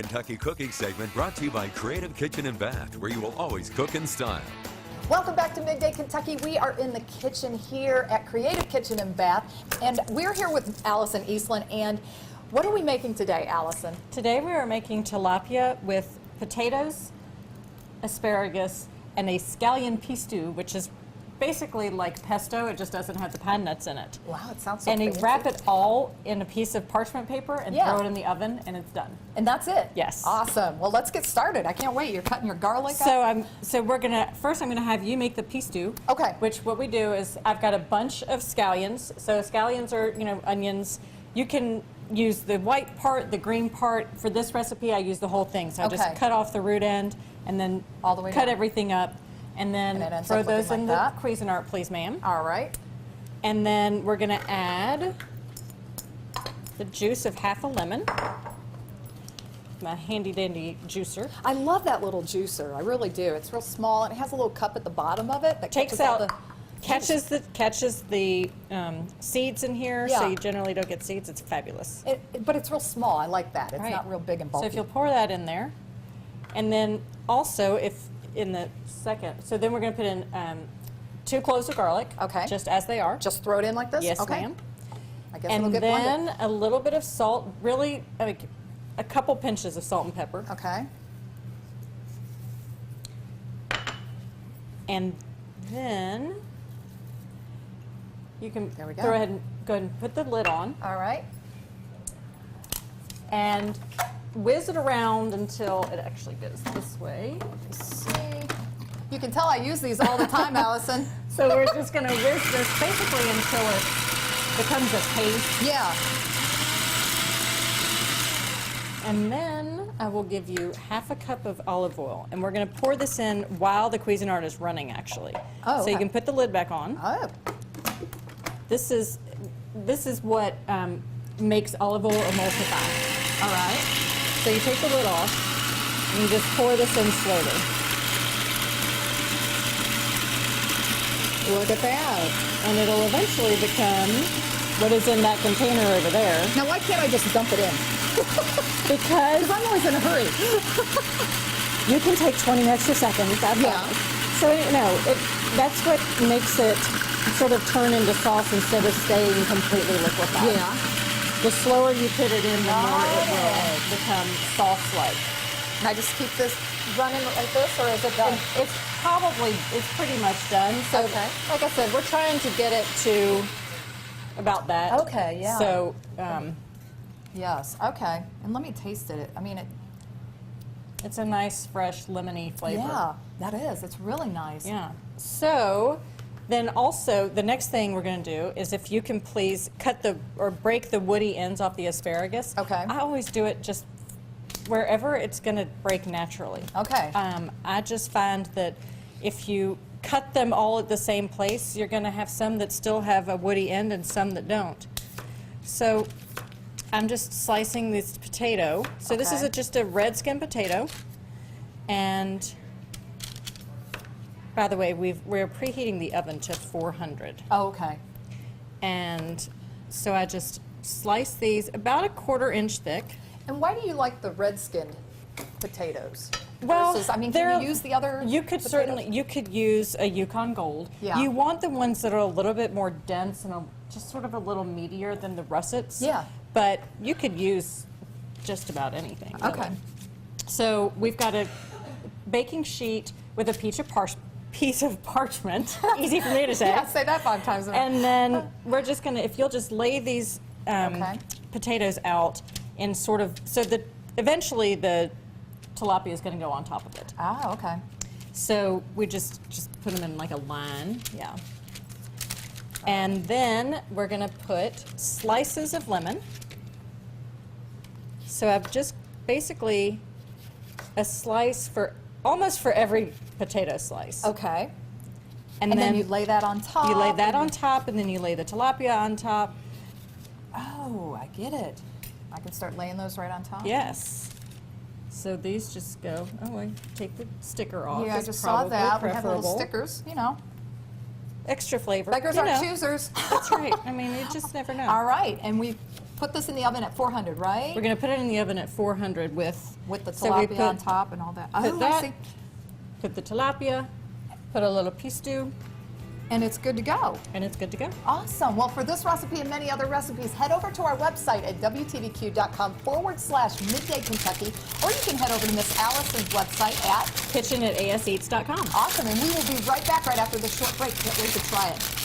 Kentucky Cooking segment brought to you by Creative Kitchen and Bath, where you will always cook in style. Welcome back to Midday Kentucky. We are in the kitchen here at Creative Kitchen and Bath, and we're here with Allison Eastland. And what are we making today, Allison? Today we are making tilapia with potatoes, asparagus, and a scallion pea stew, which is basically like pesto. It just doesn't have the pine nuts in it. Wow, it sounds so And you fancy. wrap it all in a piece of parchment paper and throw it in the oven, and it's done. And that's it? Yes. Awesome. Well, let's get started. I can't wait. You're cutting your garlic up? So we're gonna first. I'm gonna have you make the pea stew. Okay. Which what we do is I've got a bunch of scallions. So scallions are onions. You can use the white part, the green part. For this recipe, I use the whole thing. So I just cut off the root end and then all the way cut down. everything up. And then throw those in the Cuisinart, please, ma'am. All right. And then we're going to add the juice of half a lemon. My handy-dandy juicer. I love that little juicer. I really do. It's real small, and it has a little cup at the bottom of it that Takes out, catches the seeds in here, so you generally don't get seeds. It's fabulous. But it's real small. I like that. It's not real big and bulky. So if you'll pour that in there, and then also if in the second, so then we're going to put in 2 cloves of garlic, just as they are. Just throw it in like this? Yes, ma'am. I guess and it'll get then blended. a little bit of salt, really like a couple pinches of salt and pepper. Okay. And then you can There we go. go ahead and put the lid on. All right. And whiz it around until it actually goes this way. Let's see. You can tell I use these all the time, Allison. So we're just going to whiz this basically until it becomes a paste. Yeah. And then I will give you half a cup of olive oil. And we're going to pour this in while the Cuisinart is running, actually. Oh, so you can put the lid back on. Oh. This is what makes olive oil emulsify. All right. So you take the lid off, and you just pour this in slowly. Look at that. And it'll eventually become what is in that container over there. Now, why can't I just dump it in? Because I'm always in a hurry. you can take 20 extra seconds. So, that's what makes it sort of turn into sauce instead of staying completely liquefied. Yeah. The slower you put it in, the more it will become sauce-like. Can I just keep this running like this, or is it done? It's pretty much done. So, like I said, we're trying to get it to about that. Okay, yeah. So, Yes, okay. And let me taste it. I mean, it's a nice, fresh, lemony flavor. yeah, that is. It's really nice. Yeah. So, then also, the next thing we're going to do is if you can please break the woody ends off the asparagus. Okay. I always do it just wherever it's going to break naturally. Okay. I just find that if you cut them all at the same place, you're going to have some that still have a woody end and some that don't. So I'm just slicing this potato. So this is just a red skin potato. And by the way, we're preheating the oven to 400. Oh, okay. And so I just slice these about a 1/4 inch thick. And why do you like the red-skinned potatoes? Well, versus, I mean, can you use the other You could potatoes? you could use a Yukon Gold. Yeah. You want the ones that are a little bit more dense and just sort of a little meatier than the russets. Yeah. But you could use just about anything. Really. Okay. So we've got a baking sheet with a piece of parchment. Easy for me to say. Yeah, say that 5 times. And then we're just gonna, if you'll just lay these potatoes out in sort of, so that eventually the tilapia is gonna go on top of it. Oh, okay. So we just put them in like a line, yeah. And then we're gonna put slices of lemon. So I've just basically a slice almost for every potato slice. Okay. And then you lay that on top. You lay that on top, and then you lay the tilapia on top. Oh, I get it. I can start laying those right on top? Yes. So these just go, I take the sticker off. Yeah, I It's just saw probably that. We have little preferable. stickers, you know. Extra flavor. Beggars you aren't know. choosers. That's right. I mean, you just never know. All right, and we put this in the oven at 400, right? We're going to put it in the oven at 400 with With the so we tilapia put- on top and all that. Put Oh, I that, see. put the tilapia, put a little pistou, And it's good to go. and it's good to go. Awesome. Well, for this recipe and many other recipes, head over to our website at WTVQ.com/Midday Kentucky, or you can head over to Miss Allison's website at Kitchen@aseats.com. Awesome. And we will be right back right after this short break. Can't wait to try it.